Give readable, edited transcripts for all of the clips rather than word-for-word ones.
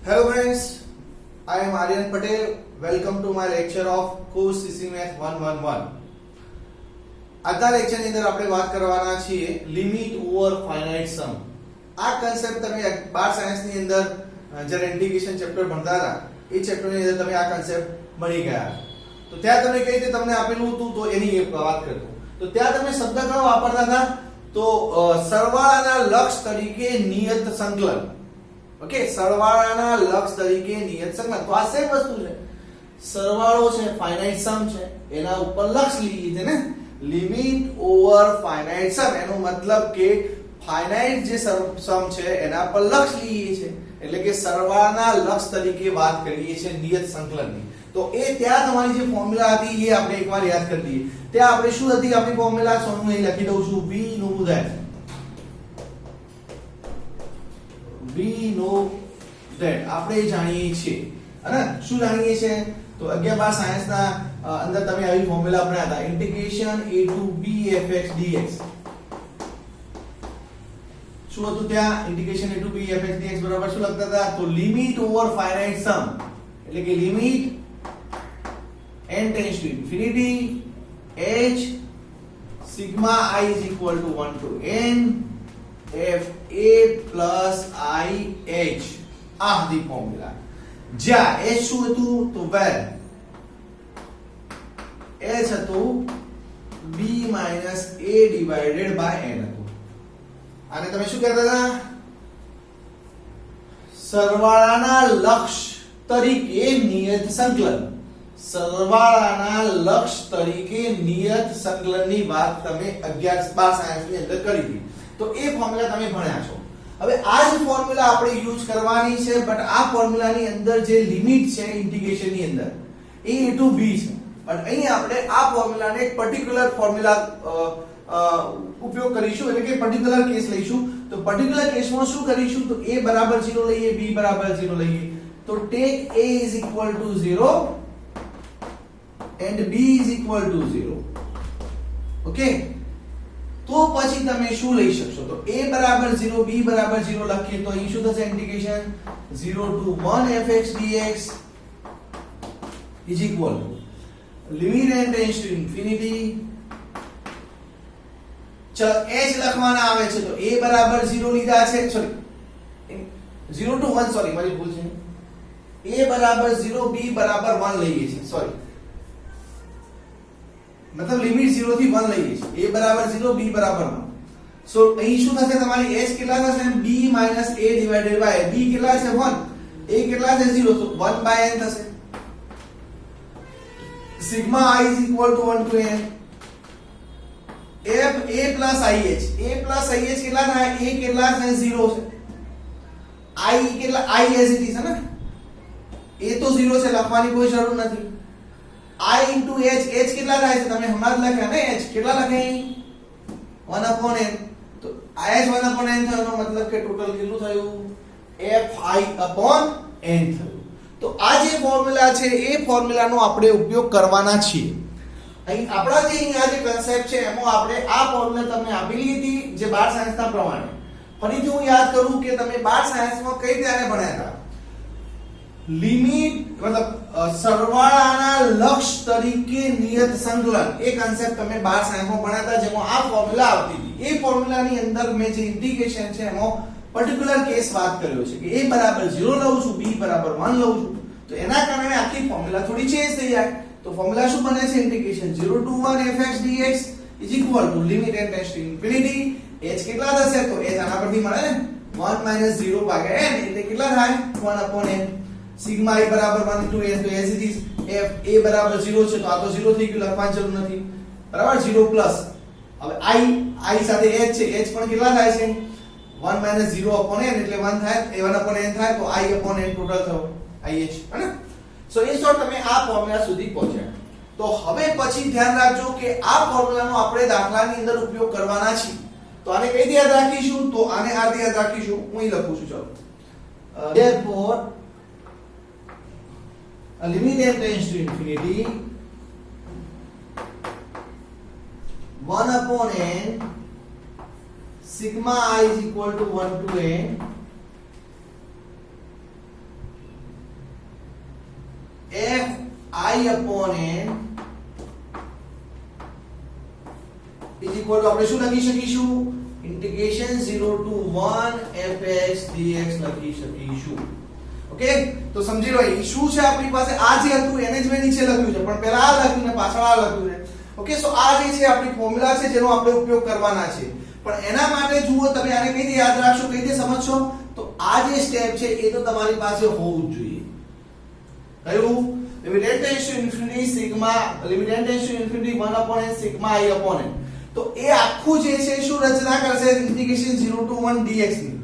Hello friends, I am Aryan Patel. Welcome to my lecture of course CC Math 111. આજના લેક્ચરની અંદર આપણે વાત કરવાના છીએ લિમિટ ઓવર ફાઇનાઇટ સમ. આ કન્સેપ્ટ તમે 12 સાયન્સની અંદર જ્યારે ઇન્ટિગ્રેશન ચેપ્ટર ભણતા હતા એ ચેપ્ટરની અંદર તમે આ કન્સેપ્ટ મળી ગયા. તો ત્યાં તમે કઈ રીતે તમને આપેલું હતું તો એની વાત કરતો. તો ત્યાં તમે શબ્દ કયો વાપરતા હતા તો સરવાળાના લક્ષ તરીકે નિયત સંકલન. ઓકે, સરવાળાના લક્ષ તરીકે નિયત સંકલન. તો આ સેમ વસ્તુ છે. સરવાળો છે ફાઇનાઇટ સમ છે, એના ઉપર લક્ષ લીધી છે ને લિમિટ ઓવર ફાઇનાઇટ સમ. એનો મતલબ કે ફાઇનાઇટ જે સમ છે એના પર લક્ષ લઈએ છે, એટલે કે સરવાળાના લક્ષ તરીકે વાત કરીએ છીએ નિયત સંકલનની. તો એ ત્યાં તમારી જે ફોર્મ્યુલા હતી એ આપણે એકવાર યાદ કરી લઈએ. ત્યાં આપણે શું હતી આપણી ફોર્મ્યુલા? સોનું અહીં લખી દઉં છું, v no that v no that આપણે જાણીએ છીએ. અને શું જાણીએ છીએ તો 11 સાયન્સ ના અંદર તમે આવી ફોર્મ્યુલા ભણ્યા હતા, integration a to b fx dx. શું હતું ત્યાં? Integration a to b fx dx બરાબર શું લખતા હતા તો લિમિટ ઓવર ફાઇનાઇટ સમ, એટલે કે limit n tends to infinity h sigma I is equal to 1 to n f a plus I h. આ હતી ફોર્મ્યુલા. જ્યાં h શું હતું તો વેર h હતું b minus a divided by n હતું. આને તમે શું કહેતા હતા? સરવાળાના લક્ષ તરીકે નિયત સંકલન. સરવાળાના લક્ષ તરીકે નિયત સંકલનની વાત તમે 11 સાયન્સની અંદર કરી હતી. તો એ ફોર્મ્યુલા તમે ભણ્યા છો. હવે આ જ ફોર્મ્યુલા આપણે યુઝ કરવાની છે, બટ આ ફોર્મ્યુલાની અંદર જે લિમિટ છે ઇન્ટિગ્રેશનની અંદર એ a to b છે. પણ અહીં આપણે આ ફોર્મ્યુલાને એક પર્ટિક્યુલર ફોર્મ્યુલા ઉપયોગ કરીશું, એટલે કે પર્ટિક્યુલર કેસ લઈશું. તો પર્ટિક્યુલર કેસમાં શું કરીશું તો a બરાબર 0 લઈએ, b બરાબર 0 લઈએ. તો tech a is equal to 0 and b is equal to 0. Okay, તો પછી તમે શું લઈ શકશો તો a બરાબર 0 b બરાબર 0 લખીએ તો અહીં શું થશે? Integration 0 to 1 fx dx is equal to limit n tends to infinity. ચલો h લખવાના આવે છે તો a બરાબર 0 લીધા છે, સોરી 0 to 1, સોરી મારી ભૂલ છે. a બરાબર 0 b બરાબર 1 લઈએ છીએ, સોરી मतलब लिमिट 0 થી 1 લઈએ છીએ. a બરાબર 0 b બરાબર 1. સો અહીં શું થશે? તમારી h કેટલા થશે? b minus a divided by b કેટલા છે? 1. a કેટલા છે? 0. તો 1 by n થશે. sigma I is equal to 1 to n f a plus ih. a plus ih કેટલા થાય? a કેટલા છે? 0 છે. I કેટલા? I as it is છે ને, a તો 0 છે, લખવાની કોઈ જરૂર નથી. I into h, h કેટલા થાય છે? તમે હમણાં જ લખ્યા ને, h કેટલા લખે? 1 upon n. તો h 1 upon n થયો, એનો મતલબ કે ટોટલ કેટલું થયું? fi upon n થયું. તો આ જે ફોર્મ્યુલા છે એ ફોર્મ્યુલાનો આપણે ઉપયોગ કરવાના છીએ. અહીં આપણા જે આ જે કન્સેપ્ટ છે એમાં આપણે આ ફોર્મ્યુલા તમને આપેલી હતી જે 12 સાયન્સના પ્રમાણે. ફરીથી હું યાદ કરું કે તમે 12 સાયન્સમાં કઈ રીતે આને ભણ્યા હતા. લિમિટ મતલબ સરવાળાના લક્ષ તરીકે નિયત સંકલન, એ કન્સેપ્ટ તમે 12 સાયન્સમાં ભણ્યા હતા, જેમાં આ ફોર્મ્યુલા આવતી હતી. એ ફોર્મ્યુલાની અંદર મેં જે ઇન્ટિગ્રેશન છે એમાં પર્ટિક્યુલર કેસ વાત કર્યો છે કે a બરાબર 0 લઉં છું, b બરાબર 1 લઉં છું. તો એના કારણે આખી ફોર્મ્યુલા થોડી ચેન્જ થઈ જાય. તો ફોર્મ્યુલા શું બને છે? Integration 0 to 1 fx dx is equal to limit n tends to infinity. h કેટલા થશે તો h આના પરથી મળે ને 1 minus 0 ભાગ્યા n, એટલે કેટલા થાય? 1 upon n. સિગ્મા I બરાબર 1 to n. તો as it is f a બરાબર 0 છે તો આ તો 0 થઈ ગયું, લખવાની જરૂર નથી. બરાબર 0 પ્લસ હવે I સાથે h છે, h પણ કેટલા થાય છે? 1 minus 0 upon n એટલે 1 થાય, 1 upon n થાય તો I upon n ટોટલ થયો IH, હે ને? સો ઇન શોર્ટ તમે આ ફોર્મ્યુલા સુધી પહોંચ્યા. તો હવે પછી ધ્યાન રાખજો કે આ ફોર્મ્યુલાનો આપણે દાખલાની અંદર ઉપયોગ કરવાના છે. તો આને કઈ રીતે યાદ રાખીશું? તો આને આ રીતે યાદ રાખીશું. હું અહીં લખું છું, ચલો. Therefore a limit n tends to infinity 1 upon n sigma I is equal to 1 to n f I upon n is equal to આપણે શું લખી શકીશું integration 0 to 1 fx dx લખી શકીશું. ઓકે, તો સમજી લો એ શું છે આપણી પાસે આ જે હતું એને જ મેં નીચે લખ્યું છે, પણ પહેલા આ લખ્યું ને પાછળ આ લખ્યું છે. ઓકે, સો આ જે છે આપણી ફોર્મ્યુલા છે જેનો આપણે ઉપયોગ કરવાના છે, પણ એના માટે જુઓ તમે આને કઈ રીતે યાદ રાખશો, કઈ રીતે સમજશો, તો આ જે સ્ટેપ છે એ તો તમારી પાસે હોવું જ જોઈએ. કયું? Limit n tends to infinity sigma limit n tends to infinity 1 upon n sigma I upon n. તો એ આખું જે છે શું રચના કરશે ઇન્ટિગ્રેશન 0 to 1 dx ની,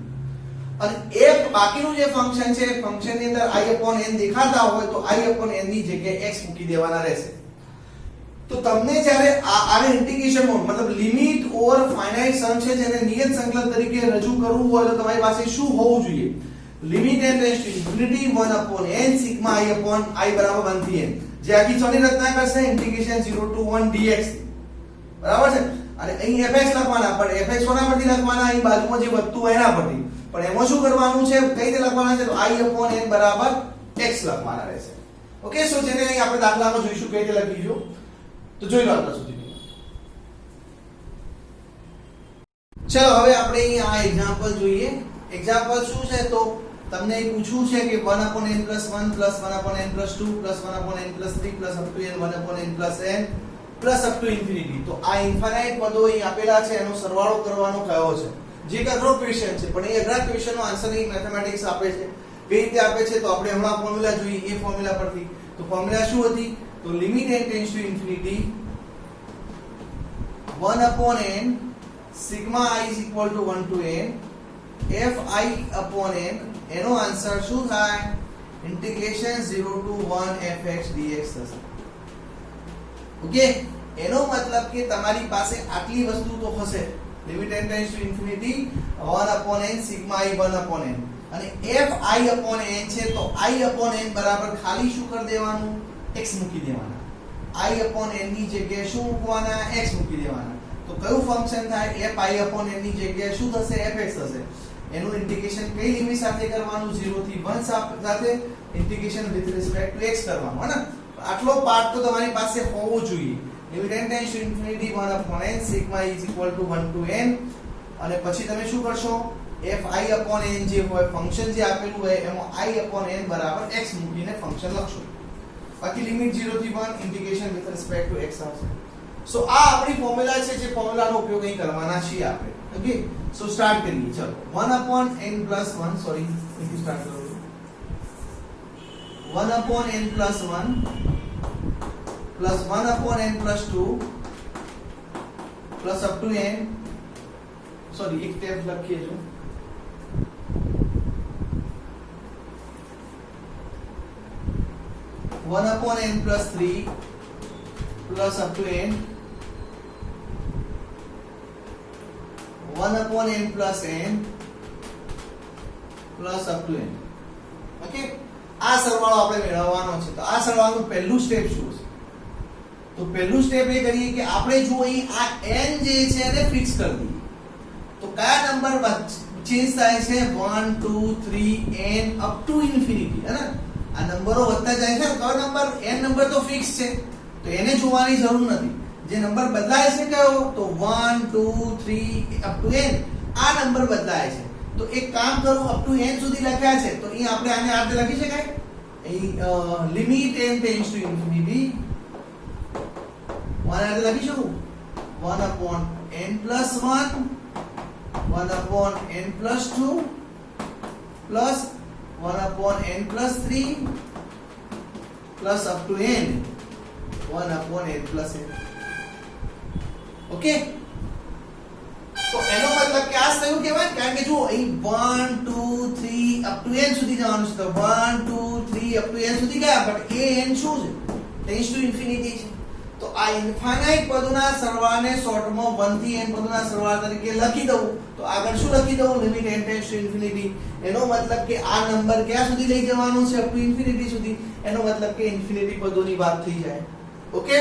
અને એ બાકીનું જે ફંક્શન છે ફંક્શન ની અંદર I upon n દેખાતા હોય તો I upon n ની જગ્યાએ x મૂકી દેવાના રહેશે. તો તમને જ્યારે આને ઇન્ટિગ્રેશન મતલબ લિમિટ ઓવર ફાઇનાઇટ સમ છે જેને નિયત સંકલન તરીકે રજૂ કરવું હોય તો તમારી પાસે શું હોવું જોઈએ? Limit n tends to infinity 1 upon n sigma I upon I બરાબર 1 થી n, જે આખી ચોની રચના કરશે ઇન્ટિગ્રેશન 0 to 1 dx, બરાબર છે. અને અહીં fx લખવાના, પણ fx કોના પરથી લખવાના? અહીં બાજુમાં જે વધતું હોય એના પરથી, પણ એમાં શું કરવાનું છે, કઈ રીતે લખવાના છે, તો I upon n બરાબર x લખવાના રહેશે. ઓકે, સો જેને અહીં આપણે દાખલામાં જોઈશું કઈ રીતે લખીશું, તો જોઈ લો અત્યાર સુધી. ચલો હવે આપણે અહીં આ એક્ઝામ્પલ જોઈએ. એક્ઝામ્પલ શું છે, તો તમને એ પૂછવું છે કે 1 upon n plus 1 plus 1 upon n plus 2 plus 1 upon n plus 3 plus up to n 1 upon n plus n plus up to infinity. તો આ ઇન્ફાઇનાઇટ પદો અહીં આપેલા છે, એનો સરવાળો કરવાનો કયો છે, જે એક અઘરો ક્વેશ્ચન છે, પણ એ અઘરા ક્વેશ્ચનનો આન્સર અહીં મેથેમેટિક્સ આપે છે. કઈ રીતે આપે છે, તો આપણે હમણાં ફોર્મ્યુલા જોઈએ એ ફોર્મ્યુલા પરથી. તો ફોર્મ્યુલા શું હતી, તો limit n tends to infinity 1 upon n sigma I is equal to 1 to n f I upon n, એનો આન્સર શું થાય, ઇન્ટિગ્રેશન 0 to 1 fx dx થશે. ઓકે, એનો મતલબ કે તમારી પાસે આટલી વસ્તુ તો હશે, limit n tends to infinity 1 upon n sigma I 1 upon n, અને f I upon n છે તો I upon n બરાબર ખાલી શું કરી દેવાનું, x મૂકી દેવાના. I upon n ની જગ્યાએ શું મૂકવાના, x મૂકી દેવાના. તો કયું ફંક્શન થાય, f I upon n ની જગ્યાએ શું થશે, fx થશે. એનું ઇન્ટિગ્રેશન કઈ લિમિટ સાથે કરવાનું, 0 થી 1 સાથે integration with respect to x કરવાનું, હે ને. આટલો પાર્ટ તો તમારી પાસે હોવો જોઈએ. Limit n tends to infinity 1 upon n sigma I is equal to 1 to n, અને પછી તમે શું કરશો, f I upon n જે હોય ફંક્શન જે આપેલું હોય એમાં I upon n બરાબર x મૂકીને ફંક્શન લખશો. બાકી લિમિટ 0 થી 1 integration with respect to x આવશે. સો આ આપણી ફોર્મ્યુલા છે, જે ફોર્મ્યુલાનો ઉપયોગ અહીં કરવાના છીએ આપણે. ઓકે, સો સ્ટાર્ટ કરીએ. ચલો 1 upon n plus 1, સોરી અહીંથી સ્ટાર્ટ કરું. 1 upon n plus 1 plus 1 upon n plus 2 plus up to n, sorry એક ટેપ લખીએ છો, 1 upon n plus 3 plus up to n, 1 upon n plus n plus up to n. Okay, આ સરવાળો આપણે મેળવવાનો છે. તો આ સરવાળાનું પહેલું સ્ટેપ શું છે, તો પહેલું સ્ટેપ એ કરીએ કે આપણે જો અહીં આ n જે છે એને ફિક્સ કરી દઈએ. તો કયા નંબર ચેન્જ થાય છે, 1 2 3 n અપ ટુ ઇન્ફિનિટી, હે ને. આ નંબરો વધતા જાય છે, કયો નંબર, n નંબર તો ફિક્સ છે તો એને જોવાની જરૂર નથી. જે નંબર બદલાય છે કયો, તો 1 2 3 અપ ટુ n, આ નંબર બદલાય છે. તો એક કામ કરું, અપ ટુ n સુધી લખ્યા છે તો અહીં આપણે આને આ રીતે લખી શકાય, અહીં limit n tends to infinity 1 આ રીતે લખી શકું, 1 upon n plus 1 1 upon n plus 2 plus 1 upon n plus 3 plus up to n 1 upon n plus n. Okay, તો એનો મતલબ કે આ થયું કહેવાય, કારણ કે જો અહીં 1 2 3 અપ ટુ n સુધી જવાનું છે. તો 1 2 3 અપ ટુ n સુધી ગયા, બટ એ n શું છે, ટેન્ડ્સ ટુ ઇન્ફિનિટી છે. તો આ ઇન્ફાઇનાઇટ પદોના સરવાળાને શોર્ટમાં 1 થી n પદોના સરવાળા તરીકે લખી દઉં. તો આગળ શું લખી દઉં, limit n tends to infinity. એનો મતલબ કે આ નંબર ક્યાં સુધી લઈ જવાનો છે, અપ ટુ ઇન્ફિનિટી સુધી. એનો મતલબ કે ઇન્ફિનિટી પદોની વાત થઈ જાય. ઓકે,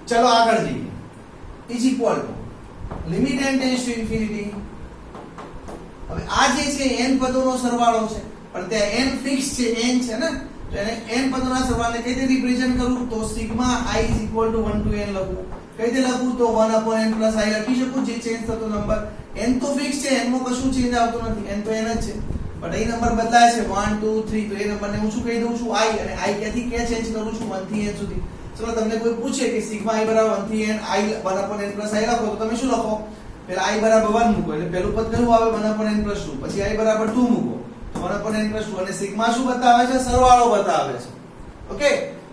ચલો આગળ જઈએ. Is equal to limit n tends to infinity. હવે આ જે છે n પદોનો સરવાળો છે, પણ ત્યાં n ફિક્સ છે, n છે ને. તો એને n પદોના સરવાળાને કઈ રીતે રિપ્રેઝન્ટ કરું તો સિગ્મા i = 1 to n લખું. કઈ રીતે લખું તો 1/n + i લખી શકું. જે ચેન્જ થતો નંબર n તો ફિક્સ છે, n માં કશું ચેન્જ આવતો નથી, n તો n જ છે. બટ અહીં નંબર બદલાય છે 1 2 3, તો એ નંબરને હું શું કહી દઉં છું i, અને i ક્યાંથી ક્યાં ચેન્જ કરું છું 1 થી n સુધી. ચલો તમને કોઈ પૂછે કે સિગ્મા i = 1 થી n, i 1/n + i લખો તો તમે શું લખો? પહેલા i = 1 મૂકો એટલે પહેલું પદ કયું આવે 1/n + 2, પછી i = 2 મૂકો તો 1/n + 2, અને સિગ્મા શું બતાવે છે? સરવાળો બતાવે છે. ઓકે,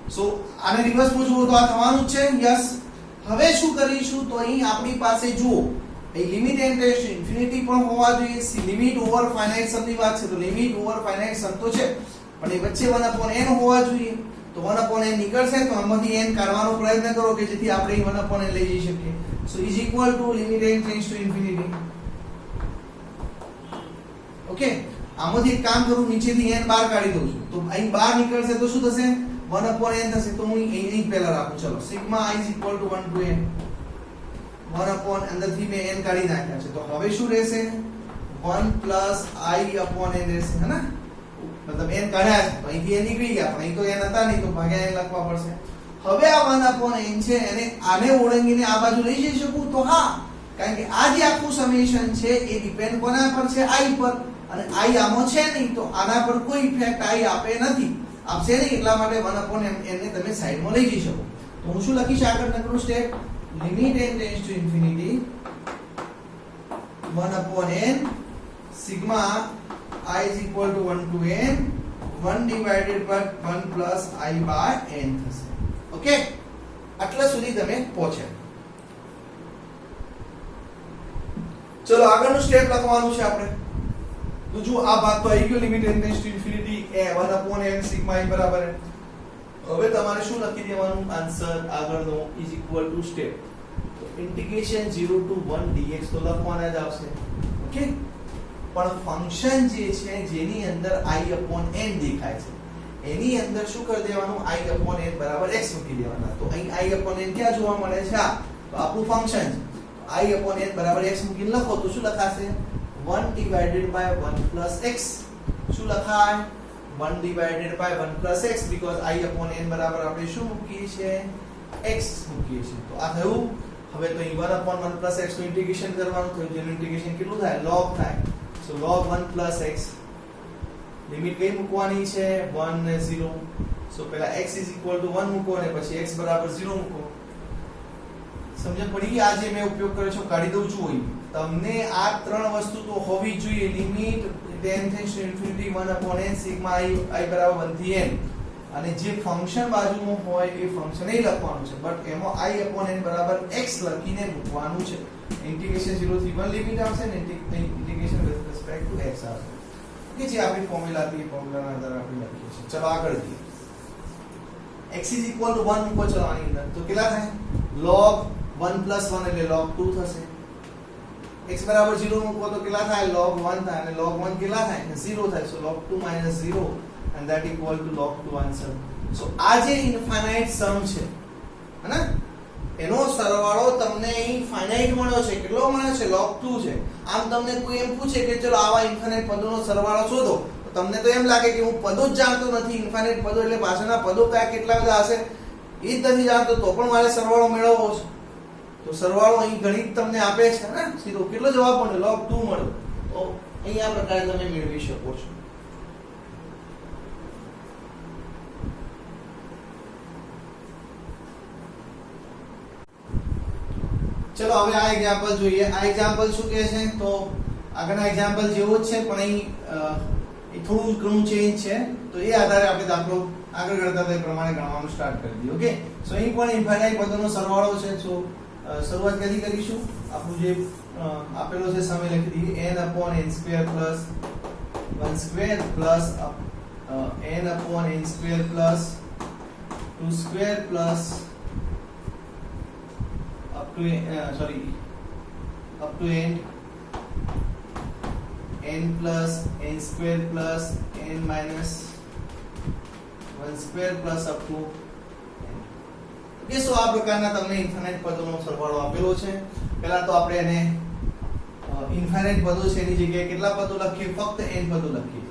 સો આને રિવર્સમાં જુઓ તો આ થવાનું જ છે. યસ. હવે શું કરીશું તો અહીં આપણી પાસે જુઓ એ limit n tends to infinity પણ હોવા જોઈએ. લિમિટ ઓવર ફાઇનાઇટ સમ ની વાત છે તો લિમિટ ઓવર ફાઇનાઇટ સમ તો છે, પણ એ વચ્ચે 1/n હોવા જોઈએ. તો 1/n નીકળશે તો આમાંથી n કાઢવાનો પ્રયત્ન કરો કે જેથી આપણે 1/n લઈ જઈ શકીએ. સો is equal to limit n tends to infinity. Okay, આમાંથી એક કામ કરું, નીચેથી n બહાર કાઢી દઉં છું તો અહીં બહાર નીકળશે તો શું થશે? 1/n થશે. તો હું અહીં પહેલા રાખું. ચલો, સિગ્મા i = 1 to n, 1 અંદરથી મેં n કાઢી નાખ્યા છે તો હવે શું રહેશે? 1 + i/n રહેશે, હે ને? મતલબ n કાઢ્યા છે તો અહીંથી n નીકળી ગયા, પણ અહીં તો n હતા નહીં તો ભાગ્યા n લખવા પડશે. હવે આ 1/n છે એને આને ઓળંગીને આ બાજુ લઈ જઈ શકું તો હા, કારણ કે આ જે આખું સમેશન છે એ ડિપેન્ડ કોના પર છે? i પર, અને i આમાં છે નહીં તો આના પર કોઈ ઇફેક્ટ i આપે નથી, આપશે નહીં. એટલા માટે 1/n ને તમે સાઈડમાં લઈ જઈ શકો. તો હું શું લખીશ આગળ નકરું step? Limit n tends to infinity 1/n sigma i = 1 to n 1 / 1 + i/n થશે. ઓકે, આટલા સુધી તમે પહોંચ્યા. ચલો આગળનું સ્ટેપ લખવાનું છે આપણે. તો જો આ ભાગ તો આવી ગયો limit n tends to infinity 1/n sigma i બરાબર. હવે તમારે શું લખી દેવાનું? આન્સર આગળનો ઇઝ ઇક્વલ ટુ સ્ટેપ. તો ઇન્ટિગ્રેશન 0 to 1 dx તો લખવાના જ આવશે. ઓકે, પણ ફંક્શન જે છે જેની અંદર i/n દેખાય છે એની અંદર શું કરી દેવાનું? i/n બરાબર x મૂકી દેવાના. તો અહીં i/n ક્યાં જોવા મળે છે? આ તો આપણું ફંક્શન છે. i/n બરાબર x મૂકીને લખો તો શું લખાશે? 1 / 1 + x. શું લખાય? 1 / 1 + x, because i/n બરાબર આપણે શું મૂકીએ છીએ? x મૂકીએ છીએ. તો આ થયું. હવે તો અહીં 1/1 + x નું ઇન્ટિગ્રેશન કરવાનું થયું, જેનું ઇન્ટિગ્રેશન કેટલું થાય? log થાય. સો log 1 + x, લિમિટ કઈ મૂકવાની છે? 1 ને 0. સો પહેલા x = 1 મૂકો અને પછી x = 0 મૂકો. સમજણ પડી? આ જે મેં ઉપયોગ કર્યો છે કાઢી દઉં છું. તમને આ ત્રણ વસ્તુ તો હોવી જોઈએ. Limit n tends to infinity 1/n sigma i = 1 થી n, અને જે ફંક્શન બાજુમાં હોય એ ફંક્શન એ લખવાનું છે, બટ એમાં i/n બરાબર x લખીને મૂકવાનું છે. ઇન્ટિગ્રેશન 0 થી 1 લિમિટ આવશે ને integration with respect to x આવશે. કે જે આપણી ફોર્મ્યુલા હતી એ ફોર્મ્યુલાના આધારે આપણે લખીએ છીએ. ચલો આગળ જઈએ. x = 1 મૂકો. ચલો આની અંદર તો કેટલા થાય? log 1 + 1 એટલે log 2 થશે. x = 0 મૂકો તો કેટલા થાય? log 1 થાય, અને log 1 કેટલા થાય? 0 થાય. સો log 2 - 0 and that equal to log 2 answer. So આ જે ઇન્ફાઇનાઇટ સમ છે, હે ને, એનો સરવાળો તમને અહીં ફાઇનાઇટ મળ્યો છે. કેટલો મળ્યો છે? log 2 છે. આમ તમને કોઈ એમ પૂછે કે ચલો આવા ઇન્ફાઇનાઇટ પદોનો સરવાળો શોધો, તો તમને તો એમ લાગે કે હું પદો જ જાણતો નથી. ઇન્ફાઇનાઇટ પદો એટલે પાછળના પદો કયા કેટલા બધા હશે એ જ નથી જાણતો, તો પણ મારે સરવાળો મેળવવો છે. તો સરવાળો અહીં ગણિત તમને આપે છે ને સીધો. કેટલો જવાબ મળ્યો? log 2 મળ્યો. તો અહીં આ પ્રકારે તમે મેળવી શકો છો. ચલો હવે આ એક્ઝામ્પલ જોઈએ. આ એક્ઝામ્પલ શું કહે છે? તો આગળના એક્ઝામ્પલ જેવો જ છે, પણ અહીં થોડું ઘણું ચેન્જ છે. તો એ આધારે આપણે દાખલો આગળ ગણતા તે પ્રમાણે ગણવાનું સ્ટાર્ટ કરી દઈએ. ઓકે, સો અહીં પણ ઇન્ફાઇનાઇટ પદોનો સરવાળો છે. સો શરૂઆત ક્યાંથી કરીશું? આપણું જે આપેલો છે સમય લખી દઈએ. n/n² + 1² plus n/n² plus 2² plus up to end n plus n square plus n minus 1 square plus up to n. Okay, so આ પ્રકારના તમને ઇન્ફાઇનાઇટ પદોનો સરવાળો આપેલો છે. પહેલા તો આપણે એને ઇન્ફાઇનાઇટ પદો છે એની જગ્યાએ કેટલા પદો લખીએ? ફક્ત n પદો લખીએ.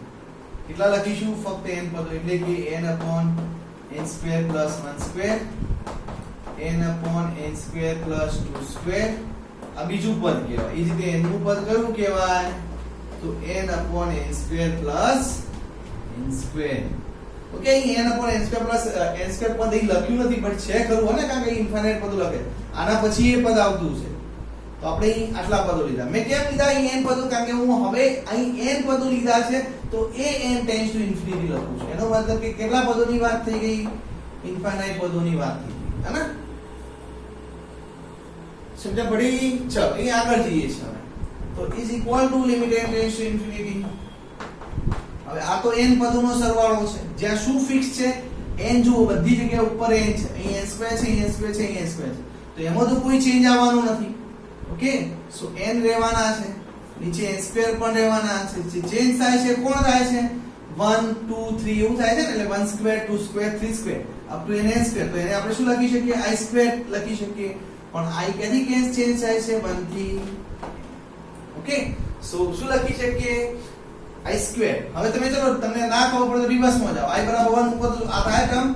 કેટલા લખીશું ફક્ત n પદો એટલે કે n upon n square plus 1 square n upon n square plus 2 square આ બીજું પદ કહેવાય. એ જ રીતે n નું પદ કયું કહેવાય તો n upon n square plus n square. Okay અહીં n upon n square plus n square પદ અહીં લખ્યું નથી પણ છે ખરું ને કારણ કે ઇન્ફાઇનાઇટ પદો લખે. આના પછી એ પદ આવતું છે તો આપણે અહીં આટલા પદો લીધા. મેં કેમ લીધા અહીં n પદો કારણ કે હું હવે અહીં n પદો લીધા છે તો એ n ટેન્ડ્સ ટુ ઇન્ફિનિટી લખું છું. એનો મતલબ કે કેટલા પદોની વાત થઈ ગઈ ઇન્ફાઇનાઇટ પદોની વાત થઈ ગઈ હે ને. સમજ પડી. ચલો અહીં આગળ જઈએ છીએ તો is equal to limit n tends to infinity. હવે આ તો n પદોનો સરવાળો છે જ્યાં શું ફિક્સ છે n જુઓ બધી જગ્યાએ ઉપર n છે. અહીં n સ્ક્વેર છે અહીં n સ્ક્વેર છે અહીં n સ્ક્વેર છે તો એમાં તો કોઈ ચેન્જ આવવાનું નથી. ઓકે સો n રહેવાના છે નીચે n સ્ક્વેર પણ રહેવાના છે. જે ચેન્જ થાય છે કોણ થાય છે 1 2 3 એવું થાય છે ને એટલે 1 square 2 square 3 square up to n square. તો એને આપણે શું લખી શકીએ i સ્ક્વેર લખી શકીએ પણ i ક્યાંથી ક્યાં ચેન્જ થાય છે 1 થી. ઓકે સો શું લખી શકીએ i સ્ક્વેર. હવે તમે ચલો તમને ના ખબર પડે તો રિવર્સમાં જાઓ. i બરાબર 1 મૂકો તો આ થાય term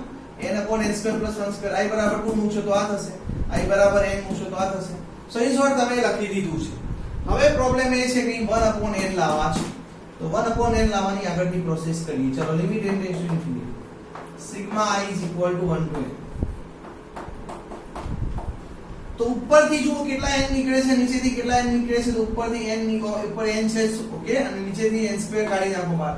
n upon n square plus 1 square. i બરાબર 2 મૂકશો તો આ થશે. i બરાબર n મૂકશો તો આ થશે. સો ઇન શોર્ટ તમે લખી દીધું છે. હવે પ્રોબ્લેમ એ છે કે 1 upon n લાવવા છે તો 1 upon n લાવવાની આગળની પ્રોસેસ કરીએ. ચલો limit n tends to infinity sigma i is equal to 1 to n. તો ઉપરથી જુઓ કેટલા n નીકળે છે નીચેથી કેટલા n નીકળે છે તો ઉપરથી n ની ઉપર n છે ઓકે અને નીચેથી n સ્ક્વેર કાઢી નાખો બહાર.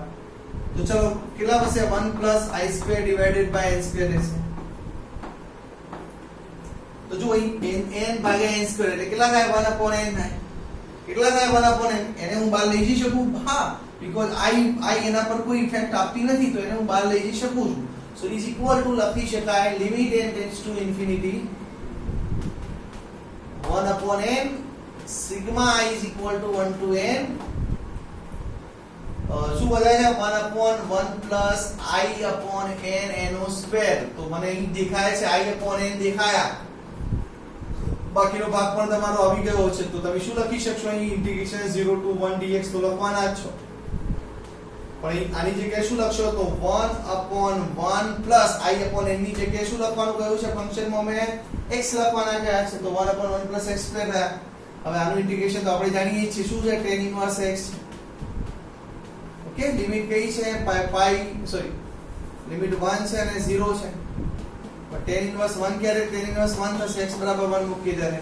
તો ચલો કેટલા બચશે 1 plus i square divided by n square રહેશે. તો જો અહીં n ભાગ્યા n સ્ક્વેર એટલે કેટલા થાય 1 upon n થાય. કેટલા થાય 1 upon n એને હું બહાર લઈ જઈ શકું હા બીકોઝ i એના પર કોઈ ઇફેક્ટ આપતી નથી તો એને હું બહાર લઈ જઈ શકું છું. સો ઇઝ ઇક્વલ ટુ લખી શકાય limit n tends to infinity 1 upon n sigma I is equal to 1 to n શું બધાય છે 1 upon 1 plus I upon n no square. તો મને અહીં દેખાય છે I upon n દેખાયા બાકીનો ભાગ પણ તમારો આવી ગયો છે તો તમે શું લખી શકશો અહીં ઇન્ટિગ્રેશન 0 to 1 dx તો લખવાના જ છો પણ આની જગ્યાએ શું લખશો તો 1 upon 1 plus I upon n ની જગ્યાએ શું લખવાનું કહ્યું છે ફંક્શનમાં મેં x લખવાના કહ્યા છે તો 1 upon 1 plus x સ્ક્વેર થાય. હવે આનું ઇન્ટિગ્રેશન તો આપણે જાણીએ છીએ શું છે tan inverse x. Okay limit કઈ છે પાઈ સોરી લિમિટ 1 છે અને 0 છે પણ tan inverse 1 ક્યારે tan inverse 1 થશે x બરાબર 1 મૂકી દે અને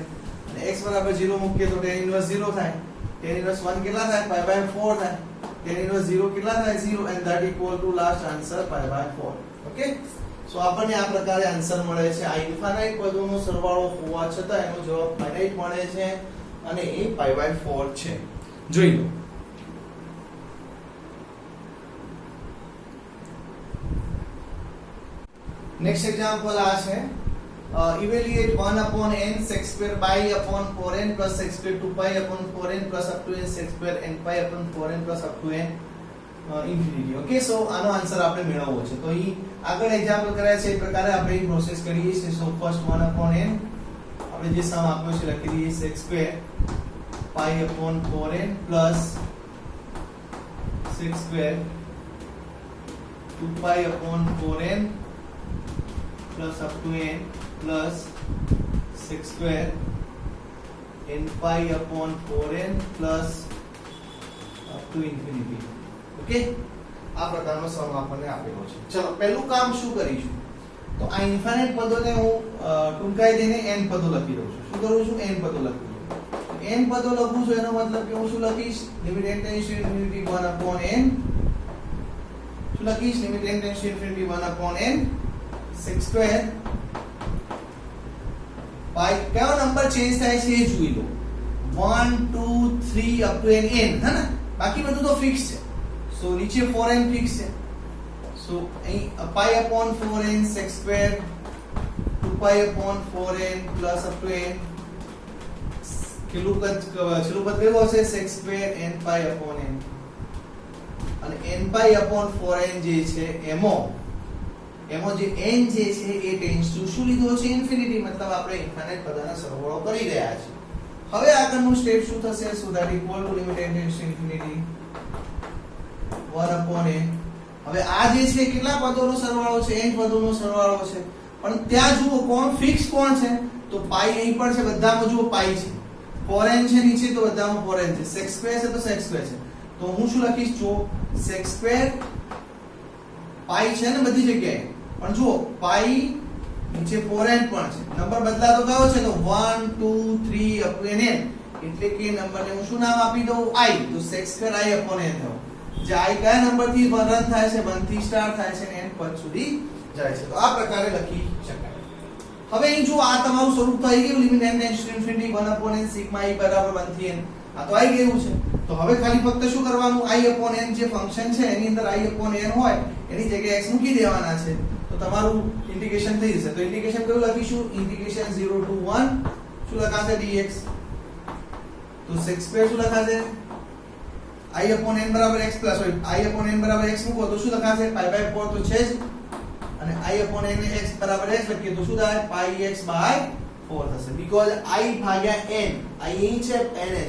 x બરાબર 0 મૂકીએ તો tan inverse 0 થાય. tan inverse 1 કેટલા થાય pi by 4 થાય. tan inverse 0 કેટલા થાય 0 and that equal to last answer pi by 4. Okay so આપણને આ પ્રકારે આન્સર મળે છે. આ ઇન્ફાઇનાઇટ પદોનો સરવાળો હોવા છતાં એનો જવાબ ફાઇનાઇટ મળે છે અને એ pi by 4 છે. જોઈ લો નેક્સ્ટ એક્ઝામ્પલ આ છે evaluate 1 upon n sec square pi upon 4n plus sec square 2 pi upon 4n plus up to n sec square n pi upon 4n plus up to n infinity. Okay so આનો answer આપણે મેળવવો છે તો અહીં આગળ example કરાય છે એ પ્રકારે આપણે પ્રોસેસ કરીએ છીએ. સો ફર્સ્ટ 1 upon n આપણે જે સમ આપ્યો છે લખી દઈએ sec square pi upon 4n plus sec square 2 pi upon 4n plus up to n plus sec square n pi upon 4n plus up to infinity. Okay આ પ્રકારનો સમ આપણને આપેલો છે. ચલો પહેલું કામ શું કરીશું તો આ ઇન્ફાઇનાઇટ પદોને હું ટૂંકાઈ દઈને n પદો લખી દઉં છું. શું કરું છું n પદો લખું છું. n પદો લખું છું એનો મતલબ કે હું શું લખીશ limit n tends to infinity 1 upon n શું લખીશ limit n tends to infinity 1 upon n sec square pi કયો નંબર ચેન્જ થાય છે એ જોઈ લો 1 2 3 up to n હે ને બાકી બધું તો ફિક્સ છે. સો નીચે 4n ફિક્સ છે સો અહીં pi upon 4n sec square 2 pi upon 4n plus up to n છેલ્લું પદ કેવું હશે sec square n pi upon n અને n pi upon 4n જે છે એમાં જે n જે છે એ ટેન્ડ્સ ટુ શું લીધો છે ઇન્ફિનિટી મતલબ આપણે ઇન્ફાઇનાઇટ પદોનો સરવાળો કરી રહ્યા છીએ. હવે આગળનું સ્ટેપ શું થશે so that equal to limit n tends to infinity 1 upon n હવે આ જે છે કેટલા પદોનો સરવાળો છે? n પદોનો સરવાળો છે. પણ ત્યાં જુઓ કોણ ફિક્સ કોણ છે? તો પાઈ અહીં પણ છે, બધામાં જુઓ પાઈ છે. 4n છે નીચે તો બધામાં 4n છે. sec સ્ક્વેર છે તો sec સ્ક્વેર છે. તો હું શું લખીશ? જો sec સ્ક્વેર પાઈ છે ને બધી જગ્યાએ, પણ જુઓ પાઈ નીચે 4n પણ છે. નંબર બદલાતો કયો છે? તો 1 2 3 અપ ટુ n. એટલે કે નંબરને હું શું નામ આપી દઉં? i. તો sec square i upon n થયો. જે i કયા નંબરથી રન થાય છે? 1 થી સ્ટાર્ટ થાય છે અને n પદ સુધી જાય છે. તો આ પ્રકારે લખી શકાય. હવે અહીં જો આ તમારું સ્વરૂપ તો આવી ગયું, limit n tends to infinity 1 upon n sigma i બરાબર 1 થી n. આ તો આવી ગયું છે. તો હવે ખાલી ફક્ત શું કરવાનું? i upon n જે ફંક્શન છે એની અંદર i upon n હોય એની જગ્યાએ x મૂકી દેવાના છે. તો તમારું ઇન્ટિગ્રેશન થઈ જશે. તો ઇન્ટિગ્રેશન કયું લખીશું? ઇન્ટિગ્રેશન 0 to 1 શું લખાશે? dx. તો sec સ્ક્વેર શું લખાશે? i upon n બરાબર x પ્લસ હોય, i upon n બરાબર x મૂકો તો શું લખાશે? pi by 4 તો છે જ, અને i upon n x બરાબર x લખીએ તો શું થાય? pi x by 4 થશે. બીકોઝ i ભાગ્યા n, i અહીં છે, n છે.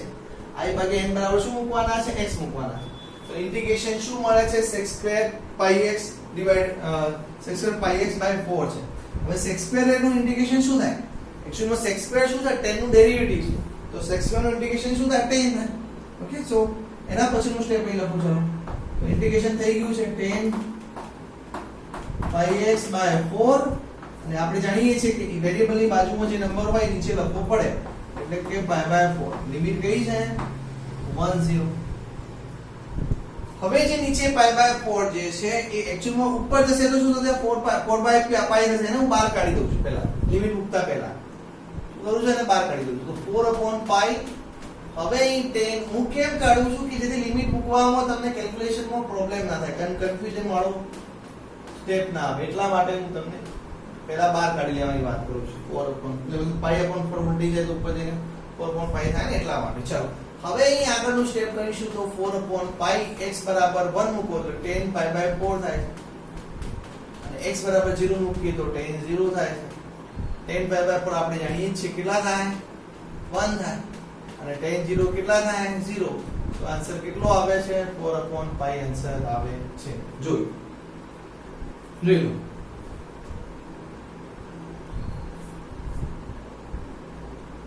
i ભાગ્યા n બરાબર શું મૂકવાના છે? x મૂકવાના છે. તો ઇન્ટિગ્રેશન શું મળે છે? sec square pi x divide sec square pi x by 4 છે. હવે sec સ્ક્વેર નું ઇન્ટિગ્રેશન શું થાય? એક્ચ્યુઅલી માં sec સ્ક્વેર શું છે? tan નું ડેરિવેટિવ છે. તો sec સ્ક્વેર નું ઇન્ટિગ્રેશન શું થાય? tan થાય. ઓકે, સો એના પછીનું સ્ટેપ અહીં લખું છું. તો ઇન્ટિગ્રેશન થઈ ગયું છે tan pi x by 4, અને આપણે જાણીએ છીએ કે વેરીએબલની બાજુમાં જે નંબર હોય નીચે લખવો પડે, એટલે કે pi by 4. લિમિટ કઈ છે? 1 0. હવે જે નીચે pi by 4 જે છે એ એક્ચ્યુઅલમાં ઉપર જશે તો શું થશે? 4 by pi થશે. એને હું બહાર કાઢી દઉં છું પહેલા, લિમિટ મૂકતા પહેલા શું કરું છું? એને બહાર કાઢી દઉં છું. તો 4 upon pi. હવે અહીં 10 હું કેમ કાઢું છું? કે જેથી લિમિટ મૂકવામાં તમને કેલ્ક્યુલેશનમાં પ્રોબ્લેમ ના થાય, કન્ફ્યુઝન વાળો સ્ટેપ ના આવે. એટલા માટે હું તમને પહેલા બહાર કાઢી લેવાની વાત કરું છું. 4 upon pi upon 4 મળી જાય તો ઉપર જઈને 4 upon pi થાય ને, એટલા માટે. ચલો હવે અહીં આગળનું સ્ટેપ કરીશું. તો 4 upon pi x બરાબર 1 મૂકો તો tan pi by 4 થાય છે, અને x બરાબર 0 મૂકીએ તો tan 0 થાય છે. tan pi by 4 આપણે જાણીએ છીએ કેટલા થાય? 1 થાય. અને tan 0 કેટલા થાય? 0. તો આન્સર કેટલો આવે છે? 4 upon pi આન્સર આવે છે. જોઈ લો.